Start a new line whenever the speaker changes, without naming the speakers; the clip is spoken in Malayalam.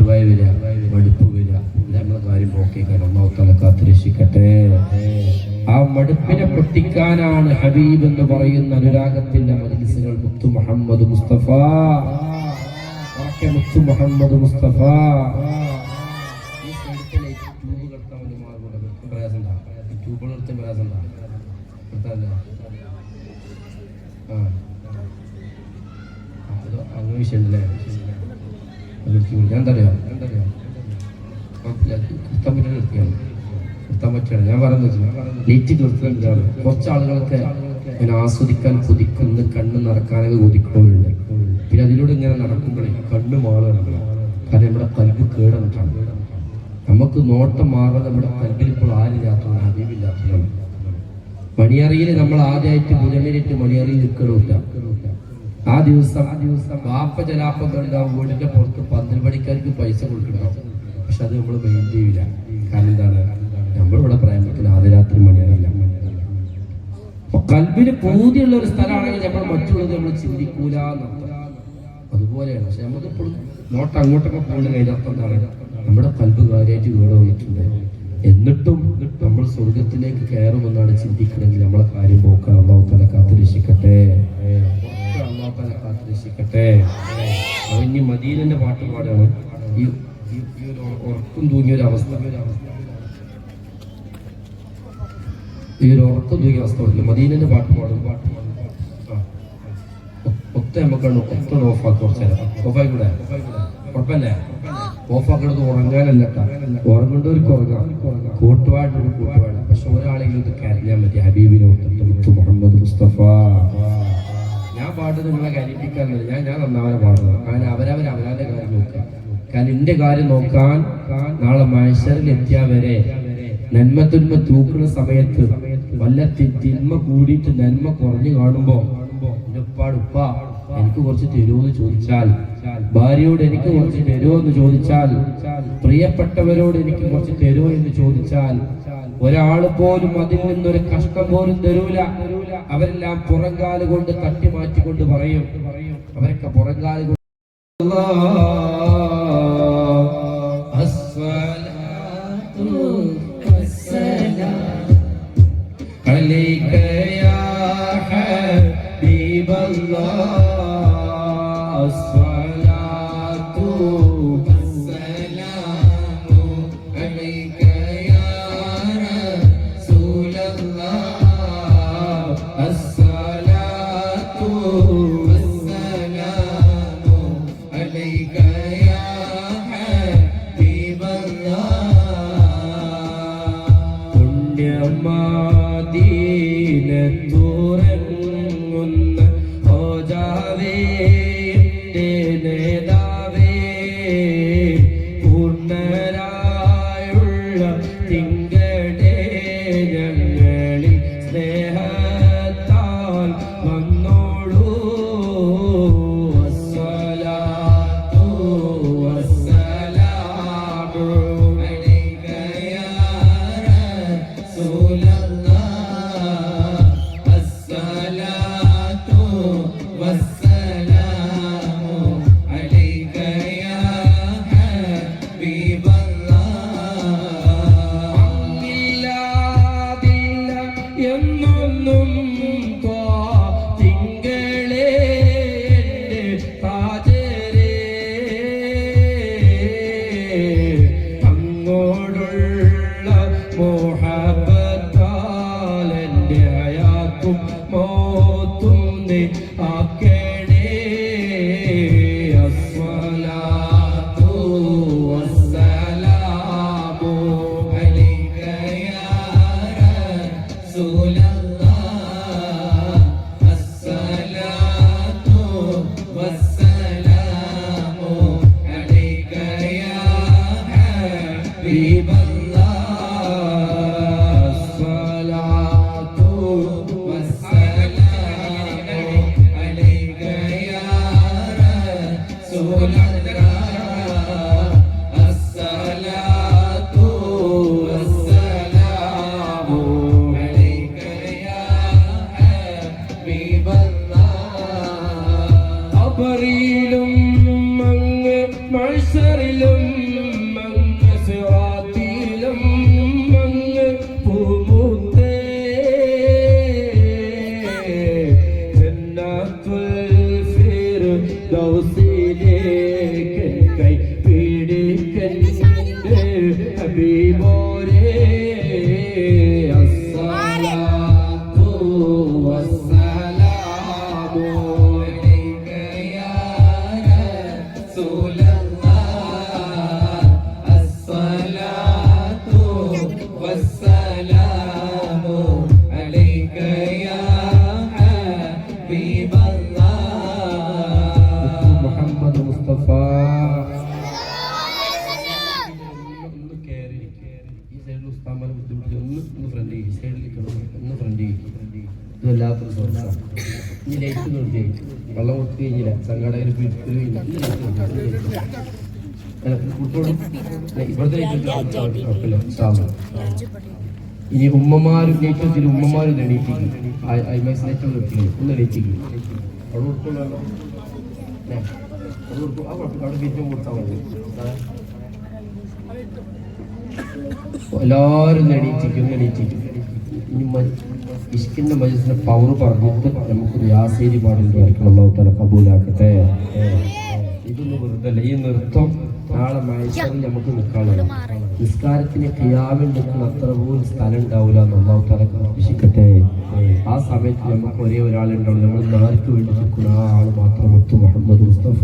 ശത്രുവായി വരിക, മടുപ്പ് വരിക, നമ്മളെ കാര്യം പോക്കേക്കാൻ അല്ലാഹു തആല കാത്തുരക്ഷിക്കട്ടെ. ആ മടുപ്പിനെ പൊട്ടിക്കാനാണ് ഹബീബ് എന്ന് പറയുന്ന അനുരാഗത്തിന്റെ മജ്ലിസുകൾ. മുത്തു മുഹമ്മദ് മുസ്തഫ, മുത്തു മുഹമ്മദ് മുസ്തഫ. വിഷയമുണ്ടല്ലേ? ഞാൻ എന്താ പറയാ നിർത്താൻ പറ്റുകയാണ്. ഞാൻ പറയുന്നത് ലേറ്റ് നിർത്തുന്നതാണ്. കുറച്ച് ആളുകളൊക്കെ ഇങ്ങനെ ആസ്വദിക്കാൻ കൊതിക്കുന്ന, കണ്ണ് നടക്കാനൊക്കെ കൊതിക്കുന്നവരുണ്ട്. പിന്നെ അതിലൂടെ ഇങ്ങനെ നടക്കുമ്പോഴേ കണ്ണ് മാറുകയാണ്. കാരണം നമ്മുടെ കൽബ് കേടന്നിട്ടാണ്. നമുക്ക് നോട്ടം മാറാതെ നമ്മുടെ കൽബിൽ ഇപ്പോൾ ആരില്ലാത്തതാണ്, ഹബീബില്ലാത്തതാണ്. മണിയറിയിൽ നമ്മൾ ആദ്യമായിട്ട് മുതലിട്ട് മണിയറിയിൽ നിൽക്കണമില്ല. ആ ദിവസം വാപ്പ ജലാപ്പം കണ്ടാവും വീടിന്റെ പുറത്ത് 12 മണിക്കാർക്ക് പൈസ കൊടുക്കണ്ടാവും. പക്ഷെ അത് നമ്മൾ മെയിൻ ചെയ്യില്ല. കാരണം എന്താണ്? നമ്മളിവിടെ പ്രേമത്തിൽ ആദ്യരാത്രി മണിയറിയില്ല. അപ്പൊ കൽബിന് പൂതിയുള്ള ഒരു സ്ഥലമാണെങ്കിൽ നമ്മൾ മറ്റുള്ളത് നമ്മൾ ചിന്തിക്കൂല എന്നർത്ഥം. അതുപോലെയാണ്. പക്ഷെ നമുക്കിപ്പോഴും നോട്ട് അങ്ങോട്ടൊക്കെ പോകുന്ന കയ്യിലർത്ഥം എന്താണ്? നമ്മുടെ കൽബ് കാര്യമായിട്ട് വീട് വന്നിട്ടുണ്ട്. എന്നിട്ടും നമ്മൾ സ്വർഗത്തിലേക്ക് കയറുമെന്നാണ് ചിന്തിക്കണമെങ്കിൽ നമ്മളെ കാര്യം പോക്കാൻ അല്ലാഹു തആല കാത്തുരക്ഷിക്കട്ടെ. അല്ലാഹു തആല കാത്തുരക്ഷിക്കട്ടെ. ഇനി മദീനന്റെ പാട്ട് പാടാണ്. ഈ ഉറക്കം തൂങ്ങിയൊരു അവസ്ഥ, ഈ ഒരു ഉറക്കം തൂങ്ങിയ അവസ്ഥ പറ്റില്ല. മദീനന്റെ പാട്ട് പാടും. ഒത്ത നമുക്കാണ് ഒത്ത ഓഫാക്കി കുറച്ച് നേരം ഓഫായി കൂടെ കുഴപ്പമില്ലേ? ഓഫാക്കണത് ഉറങ്ങാനല്ല, ഉറങ്ങേണ്ടവർക്ക് ഉറങ്ങാം. കൂട്ടുപാടിനൊരു കൂട്ടുപാട്. പക്ഷെ ഒരാളെങ്കിലും ഇത് കരഞ്ഞാൽ മതി. ഹബീബിനോട് മുത്തു മുഹമ്മദ് മുസ്തഫ. ഞാൻ പാട്ട് നിങ്ങളെ കരയിപ്പിക്കാറില്ല. ഞാൻ നന്നാവനെ പാടുന്നത്. കാരണം അവരവരുടെ കാര്യം നോക്കുക. കാരണം എന്റെ കാര്യം നോക്കാൻ നാളെ മഹ്ശറിൽ എത്തിയാ വരെ നന്മ തൂക്കുന്ന സമയത്ത് വല്ല തിന്മ കൂടിയിട്ട് നന്മ കുറഞ്ഞു കാണുമ്പോ എന്റെ ഉപ്പ എനിക്ക് കുറച്ച് തരുമോ എന്ന് ചോദിച്ചാൽ, ഭാര്യയോട് എനിക്ക് കുറച്ച് തരുമോ എന്ന് ചോദിച്ചാൽ, പ്രിയപ്പെട്ടവരോട് എനിക്ക് കുറച്ച് തരുമോ എന്ന് ചോദിച്ചാൽ, ഒരാൾ പോലും അതിൽ നിന്നൊരു കഷ്ടം പോലും തരൂല. അവരെല്ലാം പുറങ്കാല് കൊണ്ട് തട്ടി മാറ്റിക്കൊണ്ട് പറയും. അവരൊക്കെ പുറങ്കാല് കൊണ്ട്
ഖബറിലും അങ്ങ് മഹ്ശറിലും
വെള്ളം കൊടുത്തു കഴിഞ്ഞില്ല സംഘാടകർ ഇനി ഉമ്മമാരും നെയ്റ്റത്തിൽ ഉമ്മമാരും എണീറ്റിക്കും ഒന്ന് എണീറ്റിക്കും അവിടെ കൊടുത്തോളാം അവിടെ വീറ്റും കൊടുത്താൽ മതി എല്ലാവരും എണീറ്റിക്കും ഇനി ഇഷ്കിന്റെ മജസിന്റെ പവർ പറഞ്ഞിട്ട് നമുക്കൊരു യാസേരി പാടിൽ വരയ്ക്കണം അല്ലാഹു തആല കബൂലാക്കട്ടെ. ഇതൊന്നും വെറുതെ ഈ നൃത്തം നാളെ മൈസൂരിൽ നമുക്ക് നിൽക്കാനുള്ളൂ. നിസ്കാരത്തിന് ഖിയാമിൽ നിൽക്കുന്ന അത്ര പോലും സ്ഥലം ഉണ്ടാവില്ല എന്ന് അല്ലാഹു തആല കാത്തിരിക്കട്ടെ. ആ സമയത്ത് നമുക്ക് ഒരേ ഒരാളുണ്ടാവുള്ളൂ. നമ്മൾ നാർക്ക് വേണ്ടി നിൽക്കുന്ന ആ ആൾ മാത്രം മുഹമ്മദ് മുസ്തഫ